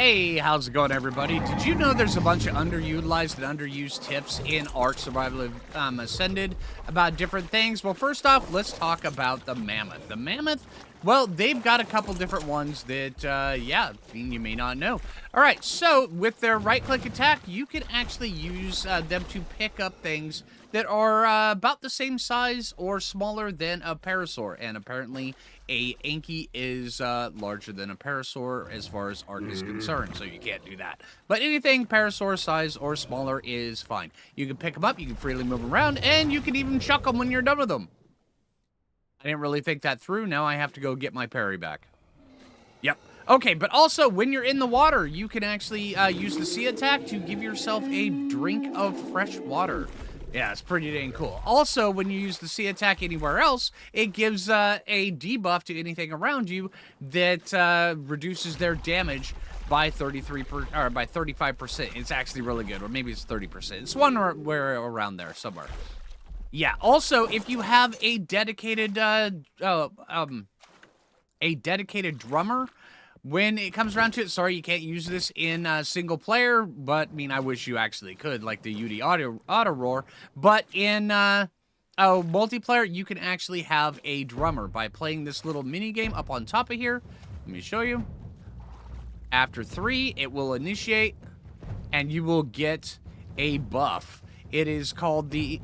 Hey, how's it going, everybody? Did you know there's a bunch of underutilized and underused tips in Ark Survival Ascended about different things? Well, first off, let's talk about the Mammoth. The Mammoth, well, they've got a couple different ones that, yeah, you may not know. All right, so with their right-click attack, you can actually use them to pick up things that are about the same size or smaller than a parasaur, and apparently a Anki is larger than a parasaur as far as Ark is concerned, so you can't do that. But anything parasaur size or smaller is fine. You can pick them up, you can freely move them around, and you can even chuck them when you're done with them. I didn't really think that through. Now I have to go get my parry back. Yep. Okay, but also, when you're in the water, you can actually use the sea attack to give yourself a drink of fresh water. Yeah, it's pretty dang cool. Also, when you use the sea attack anywhere else, it gives a debuff to anything around you that reduces their damage by 35%. It's actually really good, or maybe it's 30%. It's one where around there somewhere. Yeah. Also, if you have a dedicated drummer, when it comes around to it, sorry, you can't use this in single player, but I mean, I wish you actually could, like the UD Auto Roar. But in multiplayer, you can actually have a drummer by playing this little mini game up on top of here. Let me show you. After 3, it will initiate, and you will get a buff. It is called the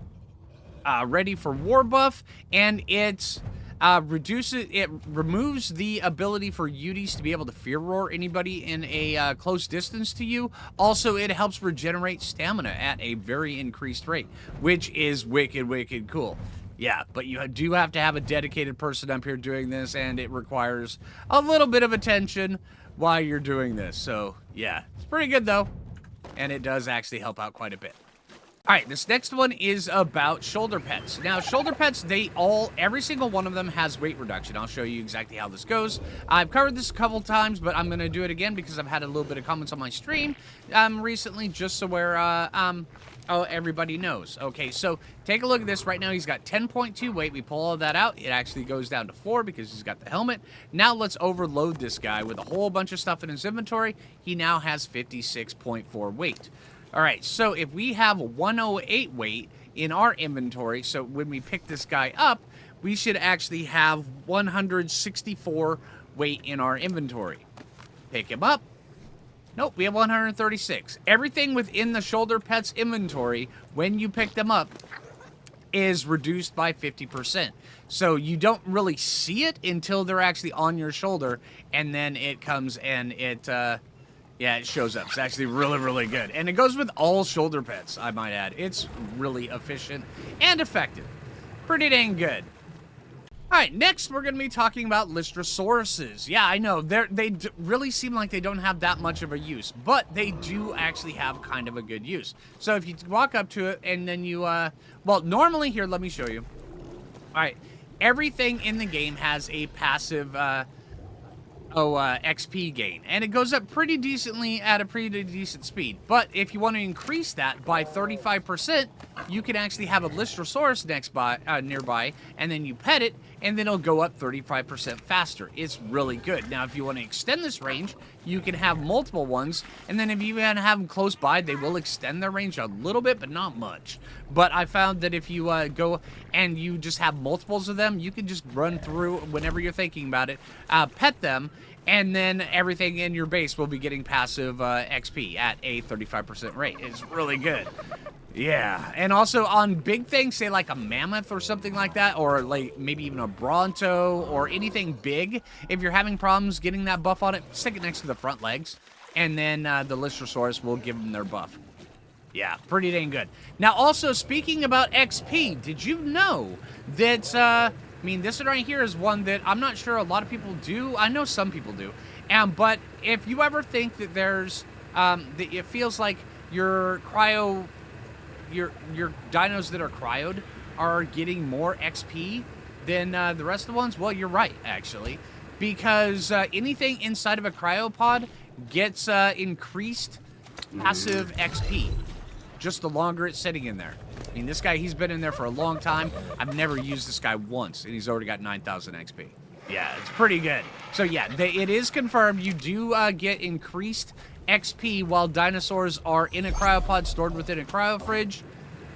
Ready for War buff, and it removes the ability for UDs to be able to fear roar anybody in a close distance to you. Also, it helps regenerate stamina at a very increased rate, which is wicked cool. Yeah, but you do have to have a dedicated person up here doing this, and it requires a little bit of attention while you're doing this. So yeah, it's pretty good though, and it does actually help out quite a bit. All right, this next one is about shoulder pets. Now, shoulder pets, every single one of them has weight reduction. I'll show you exactly how this goes. I've covered this a couple times, but I'm going to do it again because I've had a little bit of comments on my stream recently, just so where everybody knows. Okay, so take a look at this. Right now, he's got 10.2 weight. We pull all that out. It actually goes down to 4 because he's got the helmet. Now, let's overload this guy with a whole bunch of stuff in his inventory. He now has 56.4 weight. All right, so if we have 108 weight in our inventory, so when we pick this guy up, we should actually have 164 weight in our inventory. Pick him up. Nope, we have 136. Everything within the shoulder pet's inventory, when you pick them up, is reduced by 50%. So you don't really see it until they're actually on your shoulder, and then it comes and yeah, it shows up. It's actually really good. And it goes with all shoulder pets, I might add. It's really efficient and effective. Pretty dang good. All right, next we're going to be talking about Lystrosaurus. Yeah, I know. They really seem like they don't have that much of a use, but they do actually have kind of a good use. So if you walk up to it and then you, well, normally here, let me show you. All right, everything in the game has a passive, XP gain, and it goes up pretty decently at a pretty decent speed. But if you want to increase that by 35%, you can actually have a Lystrosaurus nearby, and then you pet it, and then it'll go up 35% faster. It's really good. Now, if you want to extend this range, you can have multiple ones, and then if you have them close by, they will extend their range a little bit, but not much. But I found that if you go and you just have multiples of them, you can just run through whenever you're thinking about it, pet them, and then everything in your base will be getting passive XP at a 35% rate. It's really good. Yeah, and also on big things, say like a Mammoth or something like that, or like maybe even a Bronto or anything big, if you're having problems getting that buff on it, stick it next to the front legs, and then the Lystrosaurus will give them their buff. Yeah, pretty dang good. Now, also, speaking about XP, did you know that, I mean, this one right here is one that I'm not sure a lot of people do. I know some people do. But if you ever think that there's, that it feels like your dinos that are cryoed are getting more XP than the rest of the ones, well, you're right, actually. Because anything inside of a cryopod gets increased passive XP. Just the longer it's sitting in there. I mean, this guy, he's been in there for a long time. I've never used this guy once, and he's already got 9,000 XP. Yeah, it's pretty good. So yeah, it is confirmed you do get increased XP while dinosaurs are in a cryopod stored within a cryo fridge.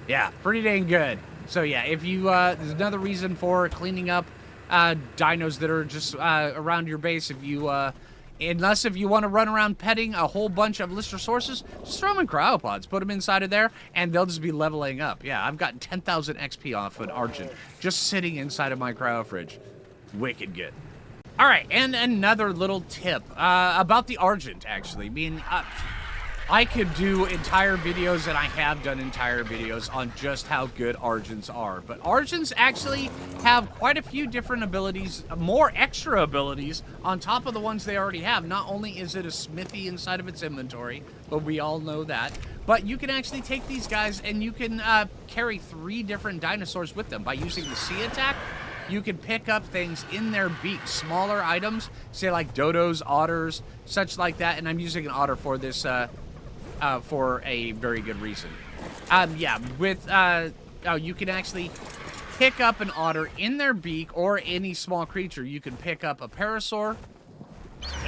Yeah, pretty dang good. So yeah, if you, there's another reason for cleaning up dinos that are just around your base. If you, unless if you want to run around petting a whole bunch of Listersaurus, just throw them in cryopods, put them inside of there, and they'll just be leveling up. Yeah, I've gotten 10,000 XP off an Argent just sitting inside of my cryo fridge. Wicked good. All right, and another little tip about the Argent, actually. I mean, I could do entire videos, and I have done entire videos on just how good Argents are. But Argents actually have quite a few different abilities, more extra abilities on top of the ones they already have. Not only is it a smithy inside of its inventory, but we all know that, but you can actually take these guys and you can carry 3 different dinosaurs with them by using the C attack. You can pick up things in their beak, smaller items, say like dodos, otters, such like that. And I'm using an otter for this for a very good reason. Yeah, with you can actually pick up an otter in their beak or any small creature. You can pick up a parasaur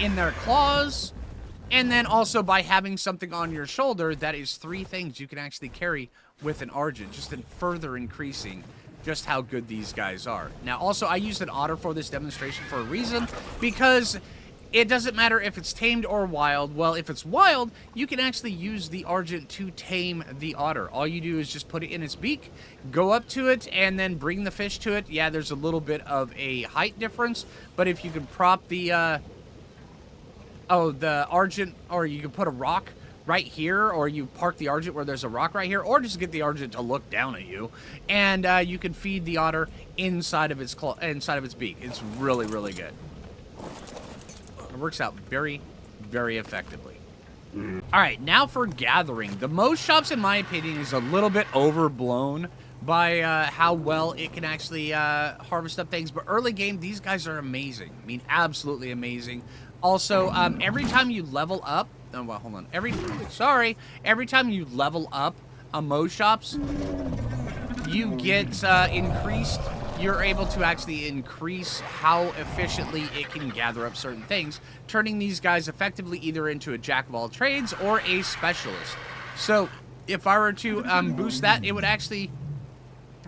in their claws, and then also by having something on your shoulder, that is 3 things you can actually carry with an Argent, just in further increasing just how good these guys are. Now, also, I used an otter for this demonstration for a reason, because it doesn't matter if it's tamed or wild. Well, if it's wild, you can actually use the Argent to tame the otter. All you do is just put it in its beak, go up to it, and then bring the fish to it. Yeah, there's a little bit of a height difference, but if you can prop the Argent, or you can put a rock right here, or you park the Argent where there's a rock right here, or just get the Argent to look down at you, and you can feed the otter inside of its beak. It's really, really good. It works out very, very effectively. All right, now for gathering. The moschops, in my opinion, is a little bit overblown by how well it can actually harvest up things, but early game, these guys are amazing. I mean, absolutely amazing. Also, every time you level up, oh, well, hold on. Every time you level up a moschops, you get increased. You're able to actually increase how efficiently it can gather up certain things, turning these guys effectively either into a jack of all trades or a specialist. So if I were to boost that, it would actually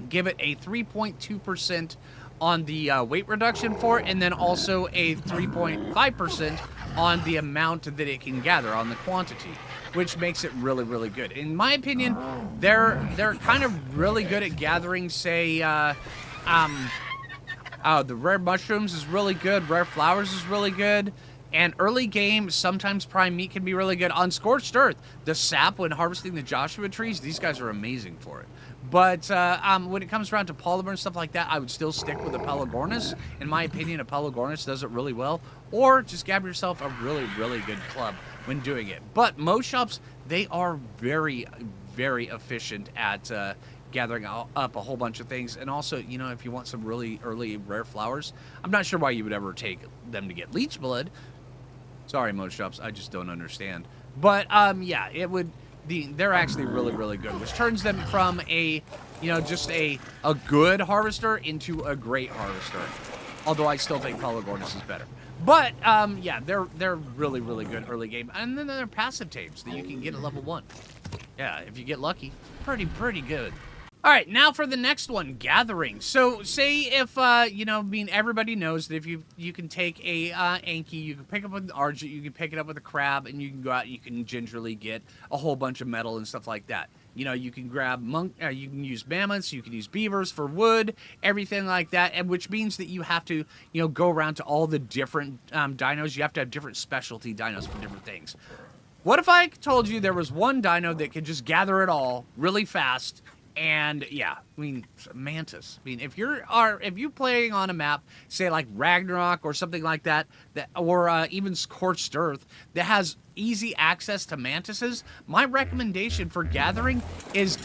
give it a 3.2% on the weight reduction for it, and then also a 3.5% on the amount that it can gather, on the quantity, which makes it really, really good. In my opinion, they're kind of really good at gathering, say, the rare mushrooms is really good, rare flowers is really good, and early game, sometimes prime meat can be really good. On Scorched Earth, the sap when harvesting the Joshua trees, these guys are amazing for it. But when it comes around to polymer and stuff like that, I would still stick with a Pelagornis. In my opinion, a Pelagornis does it really well. Or just grab yourself a really, really good club when doing it. But moschops, they are very, very efficient at gathering up a whole bunch of things. And also, you know, if you want some really early rare flowers, I'm not sure why you would ever take them to get leech blood. Sorry, moschops, I just don't understand. But yeah, it would. They're actually really, really good, which turns them from a, you know, just a good harvester into a great harvester. Although I still think Pelagornis is better. But yeah, they're really, really good early game, and then there are passive tames that you can get at level 1. Yeah, if you get lucky, pretty good. All right, now for the next one, gathering. So say if, you know, I mean, everybody knows that if you can take a Anki, you can pick up an Argent, you can pick it up with a crab, and you can go out and you can gingerly get a whole bunch of metal and stuff like that. You know, you can grab you can use mammoths, you can use beavers for wood, everything like that, and which means that you have to, you know, go around to all the different dinos. You have to have different specialty dinos for different things. What if I told you there was one dino that could just gather it all really fast? And yeah, I mean, Mantis. I mean, if you're playing on a map, say like Ragnarok or something like that, or even Scorched Earth, that has easy access to mantises, my recommendation for gathering is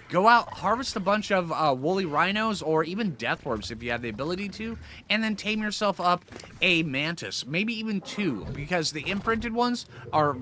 go out, harvest a bunch of woolly rhinos or even deathworms if you have the ability to, and then tame yourself up a mantis, maybe even 2, because the imprinted ones are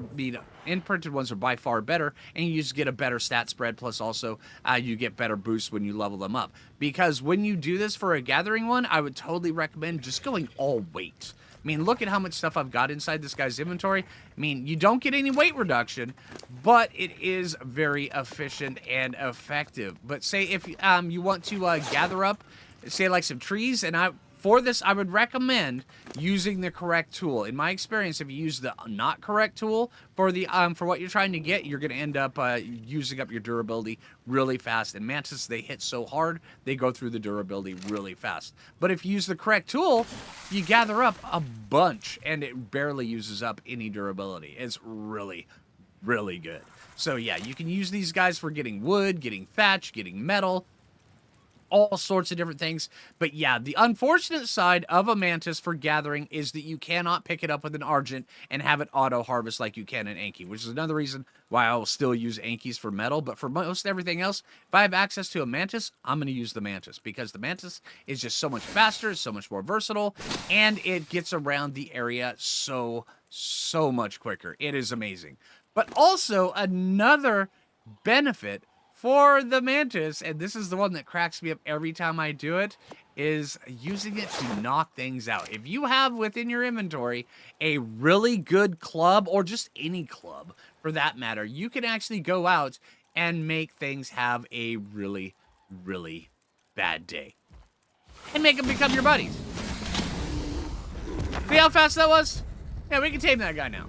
by far better, and you just get a better stat spread, plus also you get better boosts when you level them up. Because when you do this for a gathering one, I would totally recommend just going all weight. I mean, look at how much stuff I've got inside this guy's inventory. I mean, you don't get any weight reduction, but it is very efficient and effective. But say if you want to gather up, say like some trees, and for this, I would recommend using the correct tool. In my experience, if you use the not correct tool for the for what you're trying to get, you're going to end up using up your durability really fast. And Mantis, they hit so hard, they go through the durability really fast. But if you use the correct tool, you gather up a bunch, and it barely uses up any durability. It's really, really good. So yeah, you can use these guys for getting wood, getting thatch, getting metal, all sorts of different things. But yeah, the unfortunate side of a mantis for gathering is that you cannot pick it up with an Argent and have it auto harvest like you can in Anki, which is another reason why I will still use Ankis for metal. But for most everything else, if I have access to a mantis, I'm going to use the mantis, because the mantis is just so much faster, so much more versatile, and it gets around the area so much quicker. It is amazing. But also another benefit for the mantis, and this is the one that cracks me up every time I do it, is using it to knock things out. If you have within your inventory a really good club, or just any club for that matter, you can actually go out and make things have a really, really bad day. And make them become your buddies. See how fast that was? Yeah, we can tame that guy now.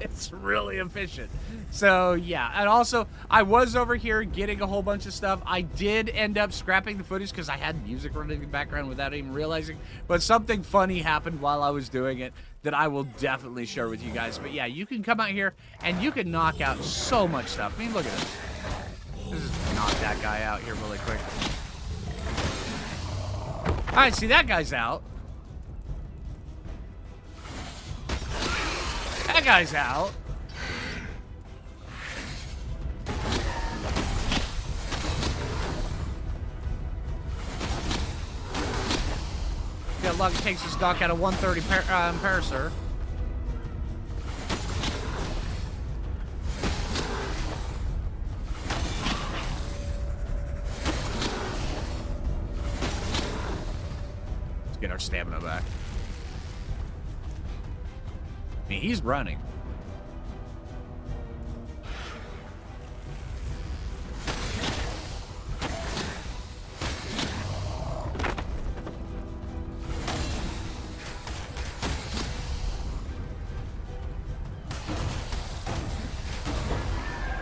It's really efficient. So yeah, and also I was over here getting a whole bunch of stuff. I did end up scrapping the footage because I had music running in the background without even realizing, but something funny happened while I was doing it that I will definitely share with you guys. But yeah, you can come out here and you can knock out so much stuff. I mean, look at this. Let's just knock that guy out here really quick. All right, see, that guy's out. That guy's out. Get luck, takes his dock out of 130 Parasaur. Let's get our stamina back. I mean, he's running.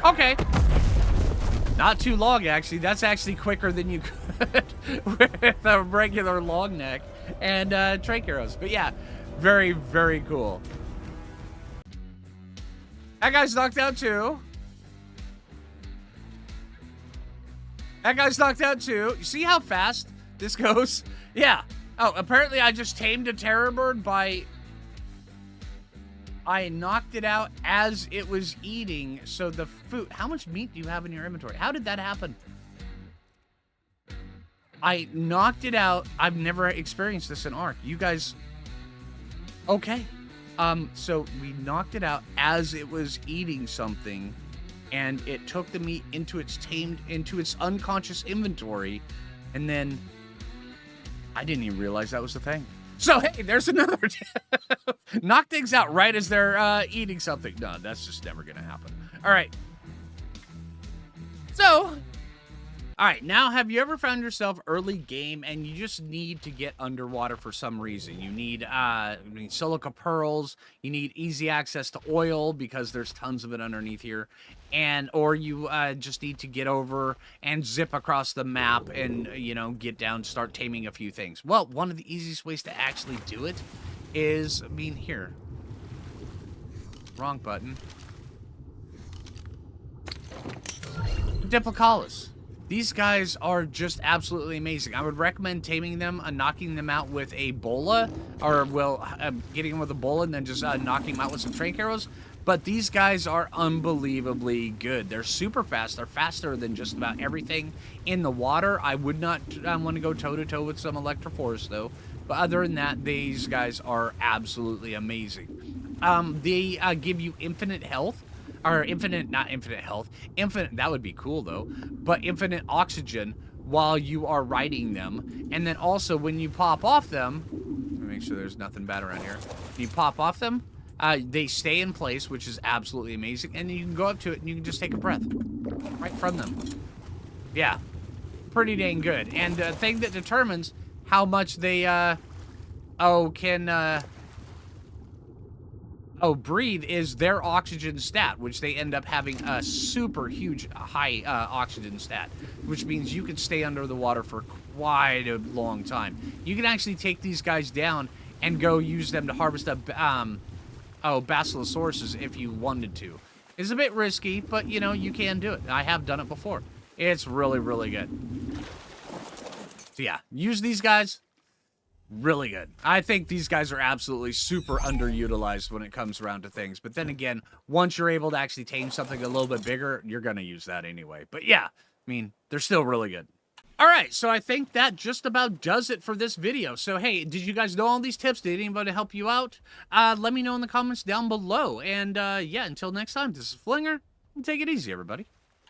Okay. Not too long, actually. That's actually quicker than you could with a regular long neck and trach arrows. But yeah, very, very cool. That guy's knocked out too. That guy's knocked out too. You see how fast this goes? Yeah. Oh, apparently I just tamed a terror bird by... I knocked it out as it was eating, so the food... How much meat do you have in your inventory? How did that happen? I knocked it out. I've never experienced this in Ark. You guys... Okay. So we knocked it out as it was eating something, and it took the meat into its unconscious inventory, and then I didn't even realize that was the thing. So hey, there's another knock things out right as they're eating something. No, that's just never gonna happen. All right. So, all right, now have you ever found yourself early game and you just need to get underwater for some reason? You need silica pearls, you need easy access to oil because there's tons of it underneath here, or you just need to get over and zip across the map and, you know, get down, start taming a few things. Well, one of the easiest ways to actually do it is, here. Wrong button. Diplocaulus. These guys are just absolutely amazing. I would recommend taming them and knocking them out with a bola, or getting them with a bola and then just knocking them out with some trank arrows. But these guys are unbelievably good. They're super fast. They're faster than just about everything in the water. I would not want to go toe-to-toe with some Electrophores, though. But other than that, these guys are absolutely amazing. They give you infinite health. Or not infinite health. Infinite, that would be cool, though. But infinite oxygen while you are riding them. And then also, when you pop off them... Let me make sure there's nothing bad around here. When you pop off them, they stay in place, which is absolutely amazing. And you can go up to it and you can just take a breath. Right from them. Yeah. Pretty dang good. And the thing that determines how much they, breathe is their oxygen stat, which they end up having a super huge high oxygen stat, which means you can stay under the water for quite a long time. You can actually take these guys down and go use them to harvest up, Basilosauruses if you wanted to. It's a bit risky, but, you know, you can do it. I have done it before. It's really, really good. So, yeah, use these guys. Really good. I think these guys are absolutely super underutilized when it comes around to things. But then again, once you're able to actually tame something a little bit bigger, you're going to use that anyway. But yeah, I mean, they're still really good. All right, so I think that just about does it for this video. So, hey, did you guys know all these tips? Did anybody help you out? Let me know in the comments down below. And, yeah, until next time, this is Phlinger. Take it easy, everybody.